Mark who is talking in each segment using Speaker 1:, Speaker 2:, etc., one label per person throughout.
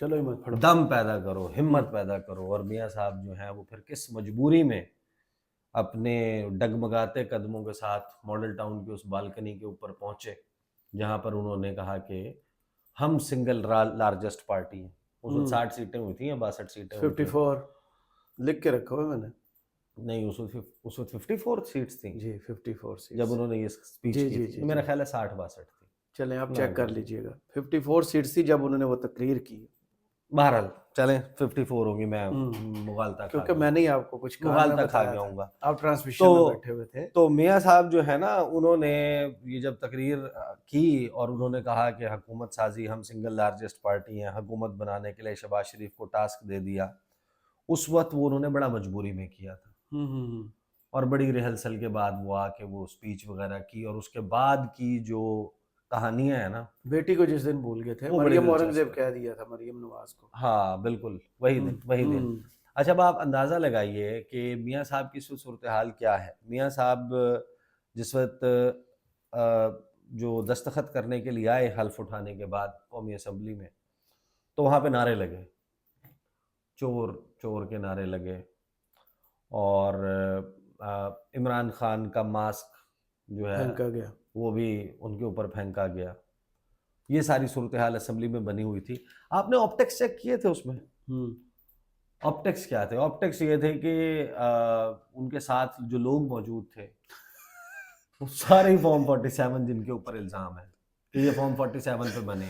Speaker 1: چلو ہمت پڑھو.
Speaker 2: دم پیدا کرو، ہمت پیدا کرو. اور میاں صاحب جو ہیں وہ پھر کس مجبوری میں اپنے ڈگمگاتے قدموں کے ساتھ ماڈل ٹاؤن کی اس بالکنی کے اوپر پہنچے جہاں پر انہوں نے کہا کہ ہم سنگل لارجسٹ پارٹی ہیں. اس وقت 60 سیٹیں ہوئی تھیں یا 62 سیٹیں ہوئی تھیں؟
Speaker 1: 54 لکھ کے رکھا ہوا میں نے.
Speaker 2: نہیں، اس وقت 54 سیٹس تھیں
Speaker 1: جی 54 سیٹس.
Speaker 2: جب انہوں نے یہ اسپیچ
Speaker 1: جی
Speaker 2: کی
Speaker 1: جی
Speaker 2: تھی.
Speaker 1: جی
Speaker 2: میرا خیال ہے 60-62 تھی.
Speaker 1: چلیں آپ چیک کر لیجئے گا. 54 سیٹس تھی جب انہوں نے وہ تقریر کی.
Speaker 2: بہرحال چلیں 54 ہوگی. میں مغالطہ کھا
Speaker 1: کیونکہ میں نہیں آپ کو کچھ
Speaker 2: مغالطہ کھا گیا ہوں گا.
Speaker 1: آپ ٹرانسمیشن میں بیٹھے ہوئے تھے.
Speaker 2: تو میاں صاحب جو ہے نا انہوں نے یہ جب تقریر کی اور انہوں نے کہا کہ حکومت سازی، ہم سنگل لارجسٹ پارٹی ہیں، حکومت بنانے کے لیے شہباز شریف کو ٹاسک دے دیا. اس وقت وہ انہوں نے بڑا مجبوری میں کیا تھا اور بڑی ریہرسل کے بعد وہ آ کے وہ اسپیچ وغیرہ کی. اور اس کے بعد کی جو کہانیاں ہیں نا،
Speaker 1: بیٹی کو جس دن بھول گئے تھے،
Speaker 2: وہ بڑی
Speaker 1: مریم
Speaker 2: دلچسپ
Speaker 1: اورنگزیب
Speaker 2: ہے.
Speaker 1: کہہ دیا تھا مریم نواز کو.
Speaker 2: ہاں بالکل وہی دن. اچھا اب آپ اندازہ لگائیے کہ میاں صاحب کی صورتحال کیا ہے. میاں صاحب جس وقت جو دستخط کرنے کے لیے آئے حلف اٹھانے کے بعد قومی اسمبلی میں، تو وہاں پہ نعرے لگے، چور چور کے نعرے لگے. اور عمران خان کا ماسک جو ہے
Speaker 1: پھینکا گیا.
Speaker 2: وہ بھی ان کے اوپر پھینکا گیا. یہ ساری صورتحال اسمبلی میں بنی ہوئی تھی. آپ نے آپٹکس چیک کیے تھے اس میں؟ آپٹکس کیا تھے؟ آپٹکس یہ تھے کہ ان کے ساتھ جو لوگ موجود تھے وہ سارے فارم 47 جن کے اوپر الزام ہے کہ یہ فارم 47 پہ بنے.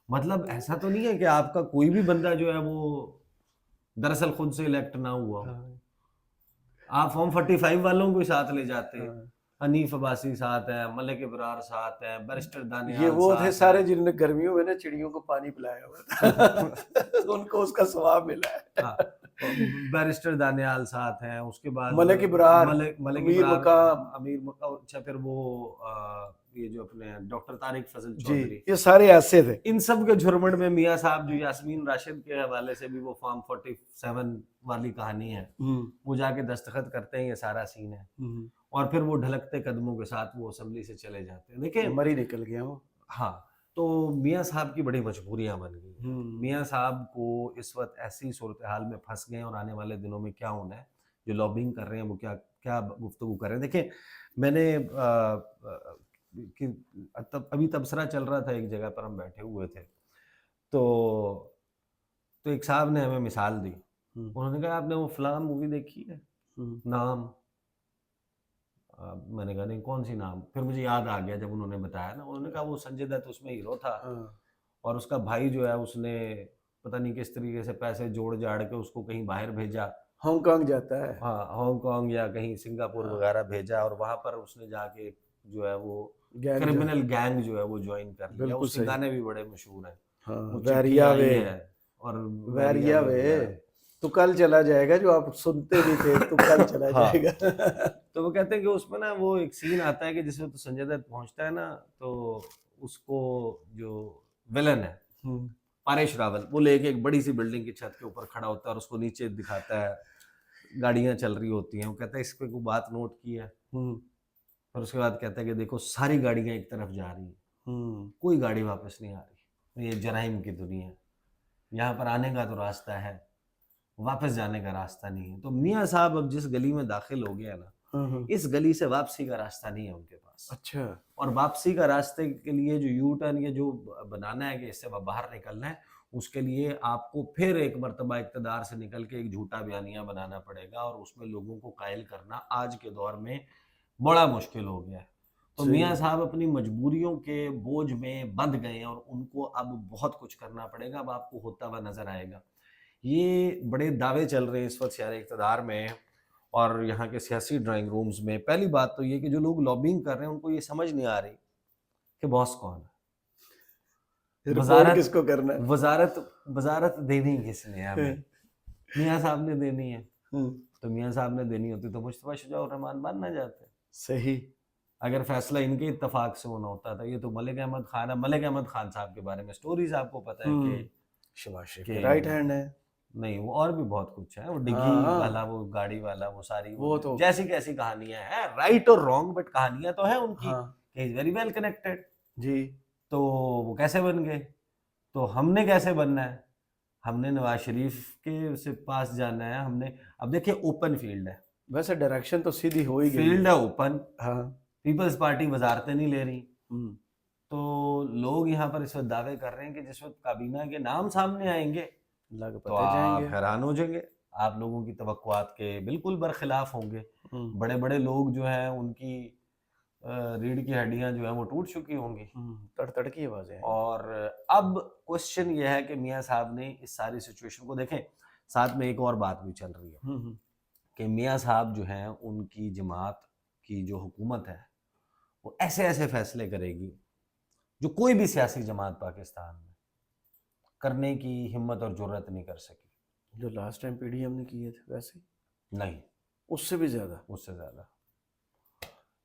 Speaker 2: مطلب ایسا تو نہیں ہے کہ آپ کا کوئی بھی بندہ جو ہے وہ دراصل خود سے الیکٹ نہ ہوا. آپ فارم 45 والوں کو ساتھ لے جاتے. حنیف عباسی ساتھ ہیں، ملک ابرار ساتھ ہیں، بیرسٹر دانیال.
Speaker 1: یہ وہ تھے سارے جنہوں نے گرمیوں میں نا چڑیوں کو پانی پلایا ہوا تھا. ان کو اس کا ثواب ملا ہے.
Speaker 2: بیرسٹر دانیال ساتھ ہیں. اس کے بعد
Speaker 1: ملک ابرار،
Speaker 2: امیر مقام. اچھا پھر وہ یہ جو اپنے ڈاکٹر طارق فضل چودھری،
Speaker 1: یہ سارے ایسے تھے.
Speaker 2: ان سب کے جھرمٹ میں میاں صاحب جو یاسمین راشد کے حوالے سے بھی وہ فارم 47 والی کہانی ہے، وہ جا کے دستخط کرتے ہیں. یہ سارا سین ہے. اور پھر وہ ڈھلکتے قدموں کے ساتھ وہ اسمبلی سے چلے جاتے ہیں. دیکھیں
Speaker 1: مری نکل گیا وہ.
Speaker 2: ہاں تو میاں صاحب کی بڑی مجبوریاں بن گئی. میاں صاحب کو اس وقت ایسی صورتحال میں پھنس گئے اور آنے والے دنوں میں کیا ہونا ہے. جو لابنگ کر رہے ہیں وہ کیا گفتگو کر رہے ہیں. دیکھیں میں نے ابھی تبصرہ چل رہا تھا، ایک جگہ پر ہم بیٹھے ہوئے تھے تو ایک صاحب نے ہمیں مثال دی. انہوں نے کہا آپ نے وہ فلاں مووی دیکھی ہے؟ نام. میں نے کہا نہیں کون سی نام. پھر مجھے یاد آ گیا جب انہوں نے بتایا نا. انہوں نے کہا وہ سنجے دت اس میں ہیرو تھا اور اس کا بھائی جو ہے اس نے پتہ نہیں کس طریقے سے پیسے جوڑ جاڑ کے اس کو کہیں باہر بھیجا.
Speaker 1: ہانگ کانگ جاتا ہے.
Speaker 2: ہاں ہانگ کانگ یا کہیں سنگاپور وغیرہ بھیجا اور وہاں پر اس نے جا کے جو ہے وہ کرمنل گینگ جو ہے وہ جوائن کر لیا. اس کے گانے بھی بڑے مشہور ہیں.
Speaker 1: ویریا وے
Speaker 2: اور
Speaker 1: ویریا وے تو کل چلا جائے گا، جو آپ سنتے بھی تھے تو کل چلا جائے گا.
Speaker 2: تو وہ کہتے ہیں کہ اس میں نا وہ ایک سین آتا ہے کہ جس وقت سنجے دت پہنچتا ہے نا تو اس کو جو ویلن ہے پاریش راول وہ لے کے ایک بڑی سی بلڈنگ کی چھت کے اوپر کھڑا ہوتا ہے اور اس کو نیچے دکھاتا ہے گاڑیاں چل رہی ہوتی ہیں. وہ کہتا ہے اس پہ کوئی بات نوٹ کی ہے؟ اور اس کے بعد کہتا ہے کہ دیکھو ساری گاڑیاں ایک طرف جا رہی ہیں، کوئی گاڑی واپس نہیں آ رہی. یہ جرائم کی دنیا ہے، یہاں پر آنے کا تو راستہ ہے، واپس جانے کا راستہ نہیں ہے. تو میاں صاحب اب جس گلی میں داخل ہو گیا نا، اس گلی سے واپسی کا راستہ نہیں ہے ان کے پاس.
Speaker 1: اچھا. اور
Speaker 2: واپسی کا راستے کے لیے جو یو ٹرن یا جو بنانا ہے کہ اس سے باہر نکلنا ہے، اس کے لیے آپ کو پھر ایک مرتبہ اقتدار سے نکل کے ایک جھوٹا بیانیہ بنانا پڑے گا اور اس میں لوگوں کو قائل کرنا آج کے دور میں بڑا مشکل ہو گیا ہے. تو میاں صاحب اپنی مجبوریوں کے بوجھ میں بندھ گئے ہیں اور ان کو اب بہت کچھ کرنا پڑے گا. اب آپ کو ہوتا ہوا نظر آئے گا. یہ بڑے دعوے چل رہے ہیں اس وقت سیارے اقتدار میں اور یہاں کے سیاسی ڈرائنگ رومز میں. پہلی بات تو یہ کہ جو لوگ لابنگ کر رہے ہیں ان کو یہ سمجھ نہیں آ رہی کہ باس کون ہے،
Speaker 1: وزارت کس کو کرنا ہے،
Speaker 2: وزارت دینی کس نے ہمیں. میاں صاحب نے دینی ہے. تو میاں صاحب نے دینی ہوتی تو مصطفیٰ شجاع الرحمان بن نہ جاتے.
Speaker 1: صحیح.
Speaker 2: اگر فیصلہ ان کے اتفاق سے ہونا ہوتا تھا. یہ تو ملک احمد خان ہے. ملک احمد خان صاحب کے بارے میں سٹوریز آپ کو پتہ ہے کہ
Speaker 1: شہباز شریف کے رائٹ ہینڈ ہے.
Speaker 2: نہیں وہ اور بھی بہت کچھ ہے. وہ ڈگی والا، وہ گاڑی والا، وہ ساری وہ تو جیسی کیسی کہانیاں ہیں، رائٹ اور رانگ بٹ کہانیاں تو ہیں ان کی. Very well connected.
Speaker 1: جی.
Speaker 2: تو وہ کیسے بن گئے، تو ہم نے کیسے بننا ہے. ہم نے نواز شریف کے سے پاس جانا ہے. ہم نے اب دیکھیں اوپن فیلڈ ہے,
Speaker 1: ویسے ڈائریکشن تو سیدھی ہو ہی گئی
Speaker 2: فیلڈ ہے اوپن.
Speaker 1: ہاں.
Speaker 2: پیپلز پارٹی وزارتیں نہیں لے رہی, تو لوگ یہاں پر اس وقت دعوے کر رہے ہیں کہ جس وقت کابینہ کے نام سامنے آئیں گے
Speaker 1: لگ
Speaker 2: تو
Speaker 1: پتے جائیں
Speaker 2: آپ
Speaker 1: گے.
Speaker 2: حیران ہو جائیں گے. آپ لوگوں کی توقعات کے بالکل برخلاف ہوں گے. بڑے بڑے لوگ جو ہیں ان کی ریڑھ کی ہڈیاں جو ہیں وہ ٹوٹ چکی ہوں گی,
Speaker 1: تڑ تڑ کی آوازیں.
Speaker 2: اور اب کوشچن یہ ہے کہ میاں صاحب نے اس ساری سچویشن کو دیکھیں. ساتھ میں ایک اور بات بھی چل رہی ہے کہ میاں صاحب جو ہیں ان کی جماعت کی جو حکومت ہے وہ ایسے ایسے فیصلے کرے گی جو کوئی بھی سیاسی جماعت پاکستان میں کرنے کی ہمت اور جرت نہیں کر سکی.
Speaker 1: جو last time P D M نے کیے تھے ویسے
Speaker 2: نہیں,
Speaker 1: اس سے بھی زیادہ.
Speaker 2: اس سے زیادہ.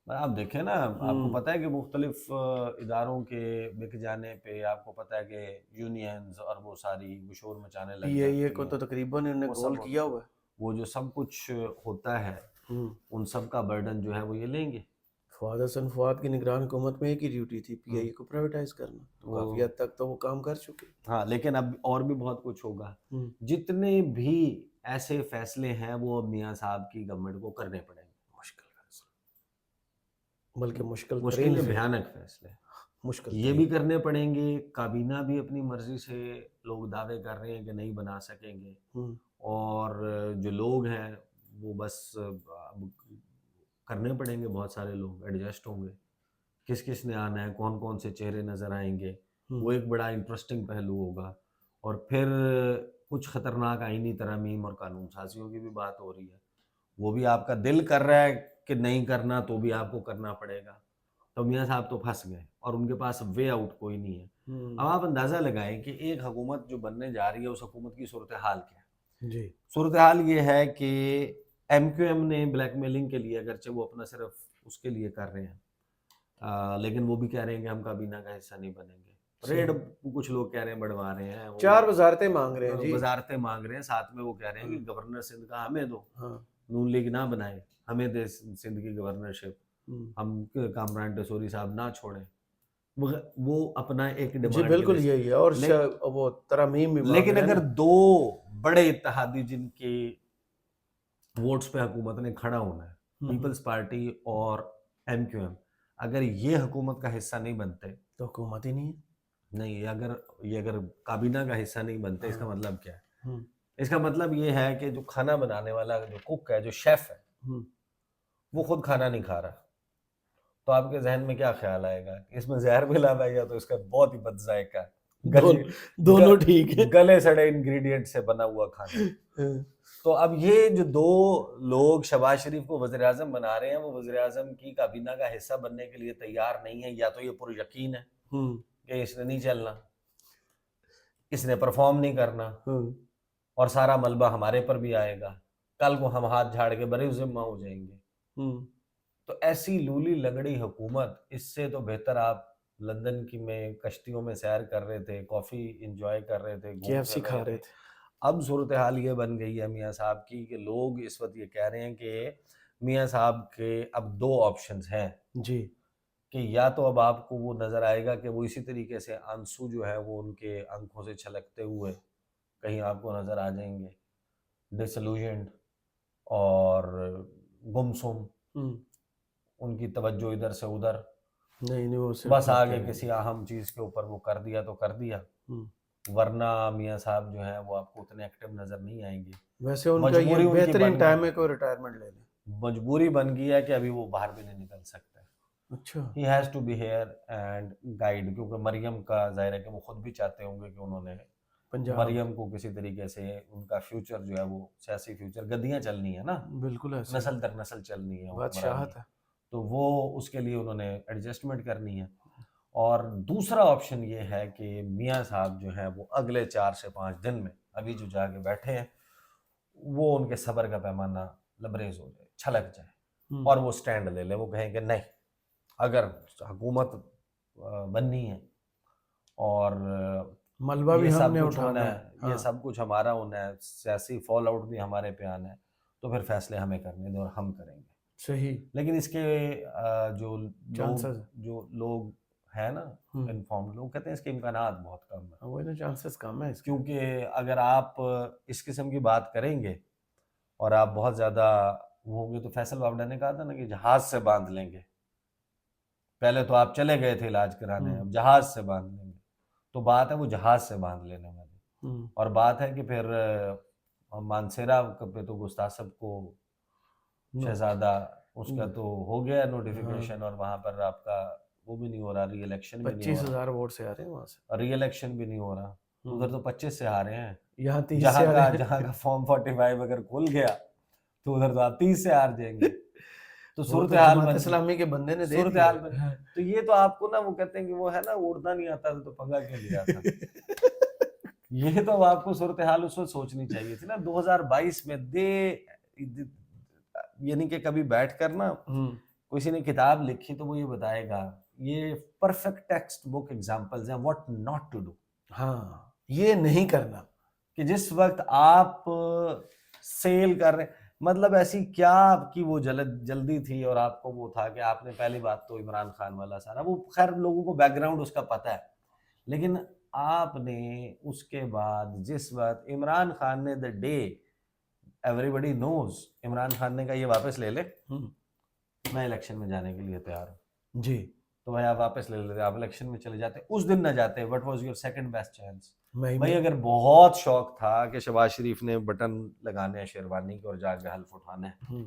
Speaker 2: آپ دیکھیں نا, آپ کو پتہ ہے کہ مختلف اداروں کے بک جانے پہ آپ کو پتہ ہے کہ یونینز اور وہ ساری شور مچانے لگ
Speaker 1: پی اے
Speaker 2: جاتی
Speaker 1: کو
Speaker 2: ہیں.
Speaker 1: تو تقریباً انہوں نے گول کیا ہوا ہے.
Speaker 2: وہ جو سب کچھ ہوتا ہے ان سب کا برڈن جو ہے وہ یہ لیں گے.
Speaker 1: فواد حسن فواد کی نگران حکومت میں ایک ہی ڈیوٹی تھی, پی آئی کو پرائیویٹائز کرنا, تو کافی حد تک تو وہ کام کر چکے.
Speaker 2: ہاں, لیکن اب اور بھی بہت کچھ ہوگا. جتنے بھی ایسے فیصلے ہیں وہ اب میاں صاحب کی گورنمنٹ کو کرنے پڑیں گے. مشکل فیصلے,
Speaker 1: بلکہ مشکل
Speaker 2: مشکل بھیانک فیصلے
Speaker 1: مشکل
Speaker 2: یہ بھی کرنے پڑیں گے. کابینہ بھی اپنی مرضی سے لوگ دعوے کر رہے ہیں کہ نہیں بنا سکیں گے, اور جو لوگ ہیں وہ بس کرنے پڑیں گے. بہت سارے لوگ ایڈجسٹ ہوں گے. کس کس نے آنا ہے, کون کون سے چہرے نظر آئیں گے, وہ ایک بڑا انٹرسٹنگ پہلو ہوگا. اور پھر کچھ خطرناک آئینی ترامیم اور قانون سازیوں کی بھی بات ہو رہی ہے. وہ بھی آپ کا دل کر رہا ہے کہ نہیں کرنا تو بھی آپ کو کرنا پڑے گا. تو میاں صاحب تو پھنس گئے اور ان کے پاس وے آؤٹ کوئی نہیں ہے. اب آپ اندازہ لگائیں کہ ایک حکومت جو بننے جا رہی ہے اس حکومت کی صورتحال کیا ہے.
Speaker 1: جی,
Speaker 2: صورتحال یہ ہے کہ ایم کیو ایم نے بلیک میلنگ کے لیے, اگرچہ وہ اپنا صرف اس کے لیے کر رہے ہیں, لیکن وہ بھی کہہ رہے ہیں کہ ہم کابینہ کا حصہ نہیں بنیں گے. ریڈ کچھ لوگ کہہ رہے ہیں بڑھوا رہے ہیں,
Speaker 1: 4 وزارتیں مانگ رہے ہیں. جی,
Speaker 2: وزارتیں مانگ رہے ہیں. ساتھ میں وہ کہہ رہے ہیں کہ گورنر سندھ کا ہمیں دو, نون لیگ نہ بنائے, ہمیں دے سندھ کی گورنرشپ, ہم کامران ٹیسوری صاحب نہ چھوڑیں. وہ اپنا ایک ڈیمانڈ.
Speaker 1: جی بالکل یہی ہے. اور وہ ترامیم بھی.
Speaker 2: لیکن اگر دو بڑے اتحادی جن کے ووٹس پہ حکومت نے کھڑا ہونا ہے, پیپلز پارٹی اور ایم کیو ایم, اگر یہ حکومت کا حصہ نہیں بنتے
Speaker 1: تو حکومت ہی نہیں ہے.
Speaker 2: نہیں, اگر کابینہ کا حصہ نہیں بنتے, اس کا مطلب کیا ہے؟ اس کا مطلب یہ ہے کہ جو کھانا بنانے والا جو کوک ہے, جو شیف ہے, وہ خود کھانا نہیں کھا رہا. تو آپ کے ذہن میں کیا خیال آئے گا کہ اس میں زہر ملا ہوا ہے یا تو اس کا بہت ہی بد ذائقہ
Speaker 1: دونوں ٹھیک ہے,
Speaker 2: گلے سڑے انگریڈینٹ سے بنا ہوا کھانا. تو اب یہ جو دو لوگ شہباز شریف کو وزیر اعظم بنا رہے ہیں, وہ وزیر اعظم کی کابینہ کا حصہ بننے کے لیے تیار نہیں ہے. یا تو یہ پر یقین ہے کہ اس نے نہیں چلنا, اس نے پرفارم نہیں کرنا, اور سارا ملبہ ہمارے پر بھی آئے گا, کل کو ہم ہاتھ جھاڑ کے بری ذمہ ہو جائیں گے. تو ایسی لولی لنگڑی حکومت, اس سے تو بہتر آپ لندن کی میں کشتیوں میں سیر کر رہے تھے, کافی انجوائے کر رہے تھے,
Speaker 1: KFC کھا رہے تھے.
Speaker 2: اب صورتحال یہ بن گئی ہے میاں صاحب کی کہ لوگ اس وقت یہ کہہ رہے ہیں کہ میاں صاحب کے اب 2 آپشنز ہیں.
Speaker 1: جی,
Speaker 2: کہ یا تو اب آپ کو وہ نظر آئے گا کہ وہ اسی طریقے سے آنسو جو ہے وہ ان کے آنکھوں سے چھلکتے ہوئے کہیں آپ کو نظر آ جائیں گے, ڈسلوژنڈ اور گمسم, ان کی توجہ ادھر سے ادھر, بس آگے کسی اہم چیز کے اوپر وہ کر دیا تو کر دیا. ورنہ میاں صاحب جو ہیں وہ آپ کو اتنے ایکٹیو نظر نہیں آئیں گے.
Speaker 1: ویسے ان کا یہ بہترین ٹائم ہے کوئی ریٹائرمنٹ لے لیں.
Speaker 2: مجبوری بن گئی ہے کہ ابھی وہ باہر بھی نہیں نکل سکتے.
Speaker 1: اچھا,
Speaker 2: he has to be here and guide, کیونکہ مریم کا ظاہر ہے کہ وہ خود بھی چاہتے ہوں گے کہ انہوں نے مریم کو کسی طریقے سے ان کا فیوچر جو ہے وہ سیاسی فیوچر, گدیاں چلنی ہے نا,
Speaker 1: بالکل
Speaker 2: نسل در نسل چلنی ہے,
Speaker 1: بادشاہت ہے,
Speaker 2: تو وہ اس کے لیے انہوں نے ایڈجسٹمنٹ کرنی ہے. اور دوسرا آپشن یہ ہے کہ میاں صاحب جو ہیں وہ اگلے 4 سے 5 دن میں ابھی جو جا کے بیٹھے ہیں, وہ ان کے صبر کا پیمانہ لبریز ہو جائے, چھلک جائے, اور وہ سٹینڈ لے لیں. وہ کہیں کہ نہیں, اگر حکومت بننی ہے اور
Speaker 1: ملبہ بھی ہم نے
Speaker 2: اٹھانا ہے, یہ سب کچھ ہمارا ہونا ہے, سیاسی فال آؤٹ بھی ہمارے پہ آنا ہے, تو پھر فیصلے ہمیں کرنے دیں اور ہم کریں گے.
Speaker 1: صحیح.
Speaker 2: لیکن اس کے جو لوگ ہے نا انفارمڈ لوگ کہتے ہیں اس کے امکانات بہت کم ہیں.
Speaker 1: وہ چانسز کم ہے اس کے.
Speaker 2: کیونکہ اگر آپ اس قسم کی بات کریں گے اور آپ بہت زیادہ وہ ہوں گے تو فیصل وابڈا نے کہا تھا نا کہ جہاز سے باندھ لیں گے. پہلے تو آپ چلے گئے تھے علاج کرانے, اب جہاز سے باندھ لیں گے. تو بات ہے وہ جہاز سے باندھ لینے والی, اور بات ہے کہ پھر مانسیرا پہ تو گستاخ کو شہزادہ اس کا تو ہو گیا نوٹیفیکیشن, اور وہاں پر آپ کا وہ بھی نہیں ہو رہا, ری الیکشن بھی نہیں ہو رہا.
Speaker 1: 25,000 ووٹ سے آ رہے ہیں وہاں سے,
Speaker 2: ری الیکشن بھی نہیں ہو رہا. ادھر تو 25 سے آ رہے ہیں,
Speaker 1: یہاں 30 سے
Speaker 2: جہاں کا فارم 45 اگر کھل گیا تو ادھر تو آپ 30 سے ہار جائیں گے. تو صورتحال
Speaker 1: جماعت اسلامی کے بندے نے دے
Speaker 2: صورتحال بن. تو یہ تو آپ کو نا وہ کہتے ہیں کہ وہ ہے نا اڑنا نہیں آتا تو پنگا کیوں لیا تھا. یہ تو آپ کو صورتحال اس وقت سوچنی چاہیے تھی نا 2022 میں. یعنی کہ کبھی بیٹھ کر نا کسی نے کتاب لکھی تو وہ یہ بتائے گا, یہ پرفیکٹ ٹیکسٹ بک ایگزامپلز ہیں واٹ ناٹ ٹو ڈو.
Speaker 1: ہاں یہ نہیں کرنا
Speaker 2: کہ جس وقت آپ سیل کر رہے ہیں, مطلب ایسی کیا آپ کی وہ جلدی تھی, اور آپ کو وہ تھا کہ آپ نے پہلی بات تو عمران خان والا سارا وہ خیر لوگوں کو بیک گراؤنڈ اس کا پتہ ہے, لیکن آپ نے اس کے بعد جس وقت عمران خان نے دا ڈے ایوری بڈی نوز عمران خان نے کہا یہ واپس لے لے, میں الیکشن میں جانے کے لیے تیار ہوں
Speaker 1: جی,
Speaker 2: تو بھائی آپ واپس لے لیتے, آپ الیکشن میں چلے جاتے, اس دن نہ جاتے. What was your second best chance? بھائی اگر بہت شوق تھا کہ شہباز شریف نے بٹن لگانے ہیں شیروانی کے اور جا کے حلف اٹھانا ہے,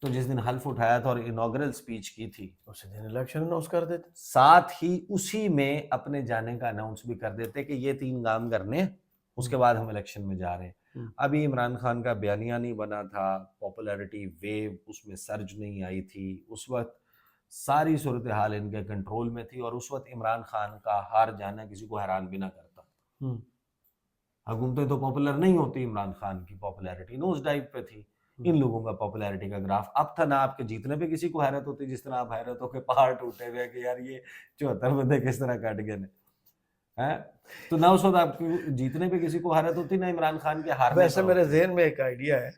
Speaker 2: تو جس دن حلف اٹھایا تھا اور انوگرل سپیچ کی تھی
Speaker 1: اسی دن الیکشن اناؤنس کر دیتے,
Speaker 2: ساتھ ہی اسی میں اپنے جانے کا اناؤنس بھی کر دیتے کہ یہ 3 کام کرنے, اس کے بعد ہم الیکشن میں جا رہے ہیں. ابھی عمران خان کا بیانیہ نہیں بنا تھا, پاپولیرٹی ویو اس میں سرج نہیں آئی تھی, اس وقت ساری صورتحال ان کے کنٹرول میں تھی, اور اس وقت عمران خان کا ہار جانا کسی کو حیران بھی نہ کرتا. حکومتیں تو پاپولر نہیں ہوتی, عمران خان کی پاپولیرٹی نوز ڈائیو پہ تھی. ان لوگوں کا پاپولیرٹی کا گراف اب تھا, نہ آپ کے جیتنے پہ کسی کو حیرت ہوتی جس طرح آپ حیرت ہو کہ پہاڑ ٹوٹے ہوئے کہ یار یہ 74 بندے کس طرح کٹ گئے ہیں, تو نہ اس وقت آپ کے جیتنے پہ کسی کو حیرت ہوتی, نہ عمران خان کے ہارنے.
Speaker 1: ویسے میرے ذہن میں ایک آئیڈیا ہے,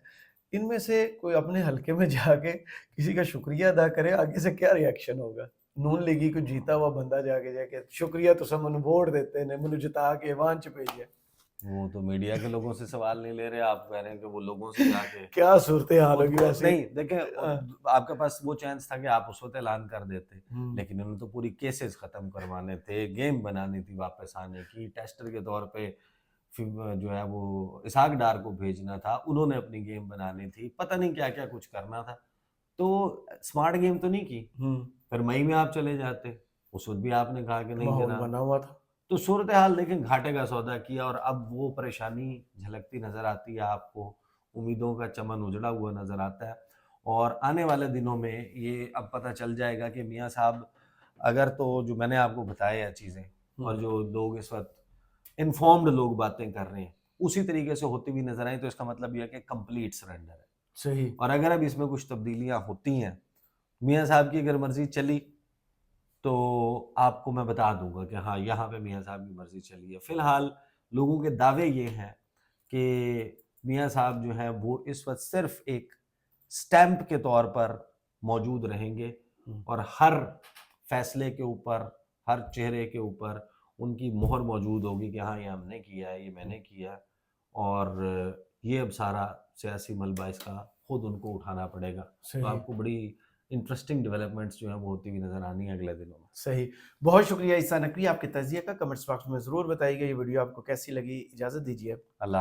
Speaker 1: ان میں سے کوئی اپنے حلقے میں جا کے کسی کا شکریہ ادا کرے, آگے سے کیا ری ایکشن ہوگا. نون لیگی کو جیتا ہوا بندہ جا کے شکریہ تو سب من ووٹ دیتے نے مجھے جتا کے ایوان چ بھیجیا.
Speaker 2: وہ تو میڈیا کے لوگوں سے سوال نہیں لے رہے, آپ کہہ رہے ہیں کہ وہ لوگوں سے جا کے
Speaker 1: کیا صورتحال ہوگی ویسے.
Speaker 2: نہیں دیکھیں, آپ کے پاس وہ چانس تھا کہ آپ اس وقت اعلان کر دیتے, لیکن انہوں نے تو پوری کیسز ختم کروانے تھے, گیم بنانی تھی واپس آنے کی, ٹیسٹر کے طور پہ جو ہے وہ اسحاق ڈار کو بھیجنا تھا, انہوں نے اپنی گیم بنانی تھی, پتہ نہیں کیا کیا کچھ کرنا تھا. تو اسمارٹ گیم تو نہیں کی. پھر مئی میں آپ چلے جاتے, اس وقت بھی آپ نے کہا کہ نہیں
Speaker 1: ماحول بنا ہوا تھا.
Speaker 2: تو صورتحال دیکھیں گھاٹے کا سودا کیا, اور اب وہ پریشانی جھلکتی نظر آتی ہے آپ کو, امیدوں کا چمن اجڑا ہوا نظر آتا ہے. اور آنے والے دنوں میں یہ اب پتہ چل جائے گا کہ میاں صاحب اگر تو جو میں نے آپ کو بتایا ہے چیزیں, اور جو لوگ اس وقت انفارمڈ لوگ باتیں کر رہے ہیں اسی طریقے سے ہوتی ہوئی نظر آئیں, تو اس کا مطلب یہ ہے کہ کمپلیٹ سرنڈر ہے.
Speaker 1: صحیح.
Speaker 2: اور اگر اب اس میں کچھ تبدیلیاں ہوتی ہیں, میاں صاحب کی اگر مرضی چلی تو آپ کو میں بتا دوں گا کہ ہاں یہاں پہ میاں صاحب کی مرضی چلی ہے. فی الحال لوگوں کے دعوے یہ ہیں کہ میاں صاحب جو ہیں وہ اس وقت صرف ایک سٹیمپ کے طور پر موجود رہیں گے, اور ہر فیصلے کے اوپر, ہر چہرے کے اوپر ان کی مہر موجود ہوگی کہ ہاں یہ ہم نے کیا ہے, یہ میں نے کیا ہے, اور یہ اب سارا سیاسی ملبہ اس کا خود ان کو اٹھانا پڑے گا. تو آپ کو بڑی انٹرسٹنگ ڈیولپمنٹس جو ہیں وہ ہوتی ہوئی نظر آنی ہے اگلے دنوں میں.
Speaker 1: صحیح. بہت شکریہ عیسیٰ نقوی, آپ کے تجزیے کا کمنٹس باکس میں ضرور بتائیے گا. یہ ویڈیو آپ کو کیسی لگی, اجازت دیجیے.
Speaker 2: اللہ